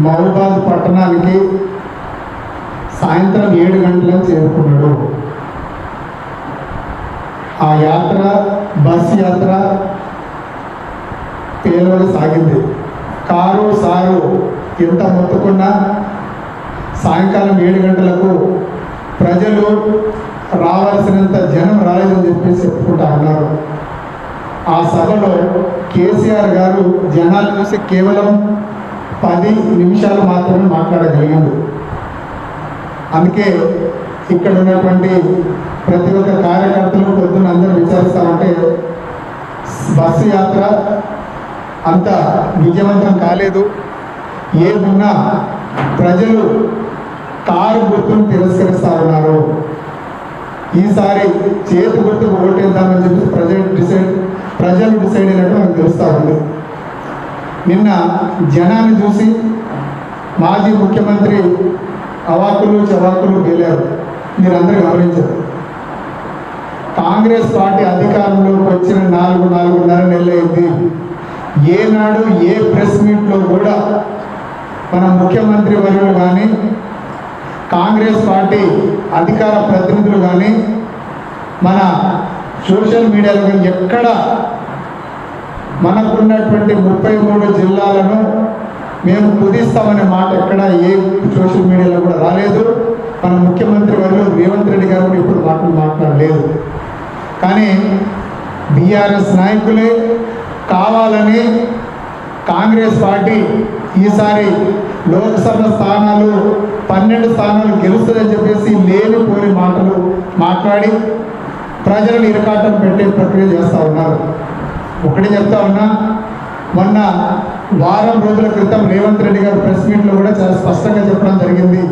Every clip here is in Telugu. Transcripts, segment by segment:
మహబూబాద్ పట్టణానికి సాయంత్రం 7 గంటలకు చేరుకున్నాడు. ఆ యాత్ర బస్ యాత్ర పేలువలు సాగింది. కారు సారు ఎంత మొత్తుకున్నా సాయంకాలం 7 గంటలకు ప్రజలు రావాల్సినంత జనం రాలేదని చెప్పేసి చెప్పుకుంటా ఉన్నారు. ఆ సభలో కేసీఆర్ గారు జనాలు చూసి కేవలం 10 నిమిషాలు మాత్రమే మాట్లాడగలిగాడు. అందుకే ఇక్కడ ఉన్నటువంటి ప్రతి ఒక్క కార్యకర్తలు పొద్దున్న అందరూ విచారిస్తూ ఉంటే బస్సు యాత్ర అంత విజయవంతం కాలేదు. ఏమున్నా ప్రజలు కారు గుర్తును తిరస్కరిస్తూ ఉన్నారు. ఈసారి చేతి గుర్తుకు ఓటేద్దామని చెప్పి ప్రజలు డిసైడ్ అయినట్టు మనకు తెలుస్తూ ఉంది. నిన్న జనాన్ని చూసి మాజీ ముఖ్యమంత్రి అవాకులు చవాకులు పేలారు. మీరందరూ గమనించారు. కాంగ్రెస్ పార్టీ అధికారంలోకి వచ్చిన 4.5 నెలలైంది. ఏనాడు ఏ ప్రెస్ మీట్లో కూడా మన ముఖ్యమంత్రి వర్యులు కానీ కాంగ్రెస్ పార్టీ అధికార ప్రతినిధులు కానీ మన సోషల్ మీడియాలో కానీ ఎక్కడ మనకున్నటువంటి 33 జిల్లాలను మేము కుదిస్తామనే మాట ఎక్కడ ఏ సోషల్ మీడియాలో కూడా రాలేదు. మన ముఖ్యమంత్రి వర్యులు రేవంత్ రెడ్డి గారు కూడా ఇప్పుడు మాట్లాడలేదు. కానీ బీఆర్ఎస్ నాయకులే కావాలని కాంగ్రెస్ పార్టీ ఈసారి లోక్సభ స్థానాలు 12 స్థానాలు గెలుస్తుందని చెప్పేసి లేనిపోని మాటలు మాట్లాడి ప్రజలను ఇరకాటం పెట్టే ప్రక్రియ చేస్తూ ఉన్నారు. ఒకటి చెప్తా ఉన్నా, మొన్న వారం రోజుల క్రితం రేవంత్ రెడ్డి గారు ప్రెస్ మీట్లో కూడా చాలా స్పష్టంగా చెప్పడం జరిగింది.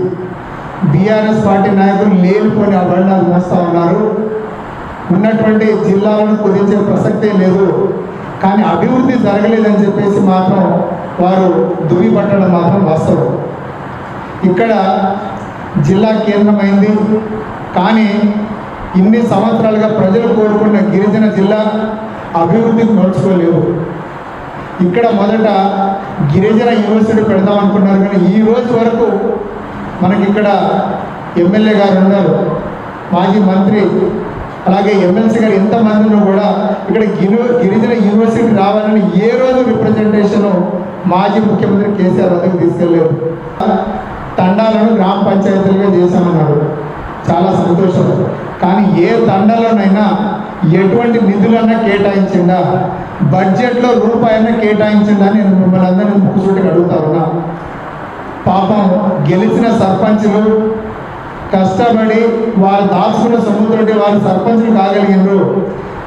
బీఆర్ఎస్ పార్టీ నాయకులు లేనిపోని అభరణాలు మోస్తూ ఉన్నారు. ఉన్నటువంటి జిల్లాలను కుదించే ప్రసక్తే లేదు. కానీ అభివృద్ధి జరగలేదని చెప్పేసి మాత్రం వారు దువ్విపట్టడం మాత్రం వాస్తవం. ఇక్కడ జిల్లా కేంద్రమైంది. కానీ ఇన్ని సంవత్సరాలుగా ప్రజలు కోరుకున్న గిరిజన జిల్లా అభివృద్ధికి నడుచుకోలేవు. ఇక్కడ మొదట గిరిజన యూనివర్సిటీ పెడదాం అనుకున్నారు. కానీ ఈ రోజు వరకు మనకి ఇక్కడ ఎమ్మెల్యే గారు ఉన్నారు, మాజీ మంత్రి, అలాగే ఎమ్మెల్సీ గారు ఎంతమందిలో కూడా ఇక్కడ గిరిజన యూనివర్సిటీ రావాలని ఏ రోజు రిప్రజెంటేషన్ మాజీ ముఖ్యమంత్రి కేసీఆర్ వద్దకు తీసుకెళ్ళారు. తండాలను గ్రామ పంచాయతీలుగా చేశామన్నారు. చాలా సంతోషం. కానీ ఏ తండాలోనైనా ఎటువంటి నిధులన్నా కేటాయించిందా, బడ్జెట్లో రూపాయన్నా కేటాయించిందా అని నేను మిమ్మల్ని అందరినీ ముక్కుసూటికి అడుగుతా ఉన్నా. పాపం గెలిచిన సర్పంచులు కష్టపడి వారు దాచుకున్న సొమ్ముతోటి వారు సర్పంచులు కాగలిగినారు.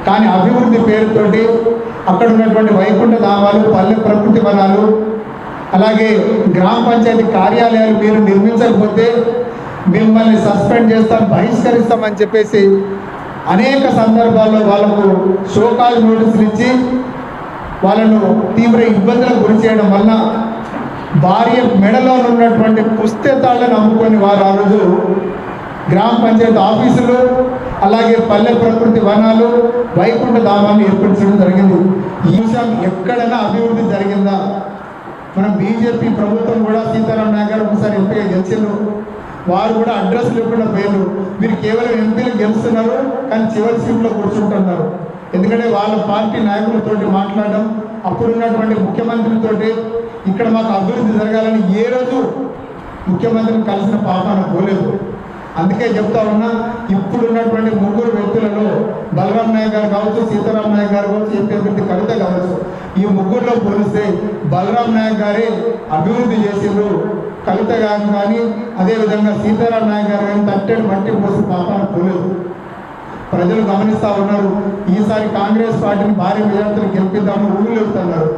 కానీ అభివృద్ధి పేరుతోటి అక్కడ ఉన్నటువంటి వైకుంఠ ధామాలు, పల్లె ప్రకృతి వనాలు, అలాగే గ్రామ పంచాయతీ కార్యాలయాలు మీరు నిర్మించకపోతే మిమ్మల్ని సస్పెండ్ చేస్తాం, బహిష్కరిస్తామని చెప్పేసి అనేక సందర్భాల్లో వాళ్ళకు షోకాజ్ నోటీసులు ఇచ్చి వాళ్ళను తీవ్ర ఇబ్బందులకు గురి చేయడం వల్ల భార్య మెడలో ఉన్నటువంటి పుస్తకాలను అమ్ముకొని వారు ఆ రోజు గ్రామ పంచాయతీ ఆఫీసులు, అలాగే పల్లె ప్రకృతి వనాలు, వైకుంఠ ధామాన్ని ఏర్పరచడం జరిగింది. ఈ విషయం ఎక్కడైనా అభివృద్ధి జరిగిందా? మనం బీజేపీ ప్రభుత్వం కూడా సీతారాం నాయక్ గారు ఒకసారి ఎంపీగా గెలిచారు. వారు కూడా అడ్రస్ లేకుండా పోయారు. మీరు కేవలం ఎంపీలు గెలుస్తున్నారు, కానీ చివరి సీట్లో కూర్చుంటున్నారు. ఎందుకంటే వాళ్ళ పార్టీ నాయకులతోటి మాట్లాడడం, అప్పుడున్నటువంటి ముఖ్యమంత్రితోటి ఇక్కడ మాకు అభివృద్ధి జరగాలని ఏ రోజు ముఖ్యమంత్రిని కలిసిన పాపాన పోలేదు. అందుకే చెప్తా ఉన్నా, ఇప్పుడున్నటువంటి 3 వ్యక్తులలో బలరాం నాయక్ గారు కావచ్చు, సీతారాం నాయక్ గారు కావచ్చు, ఎంపీ అభ్యర్థి కవిత కావచ్చు, ఈ 3లో పోలిస్తే బలరాం నాయక్ గారే అభివృద్ధి చేసిండ్రు. కవిత గారు కానీ అదేవిధంగా సీతారాం నాయక్ గారు కానీ తట్టెడు మట్టి పోసి పాపాన పోలేదు. ప్రజలు గమనిస్తూ ఉన్నారు. ఈసారి కాంగ్రెస్ పార్టీని భారీ మెజార్టీలు గెలిపిద్దామని ఊళ్ళు వెళ్తున్నారు.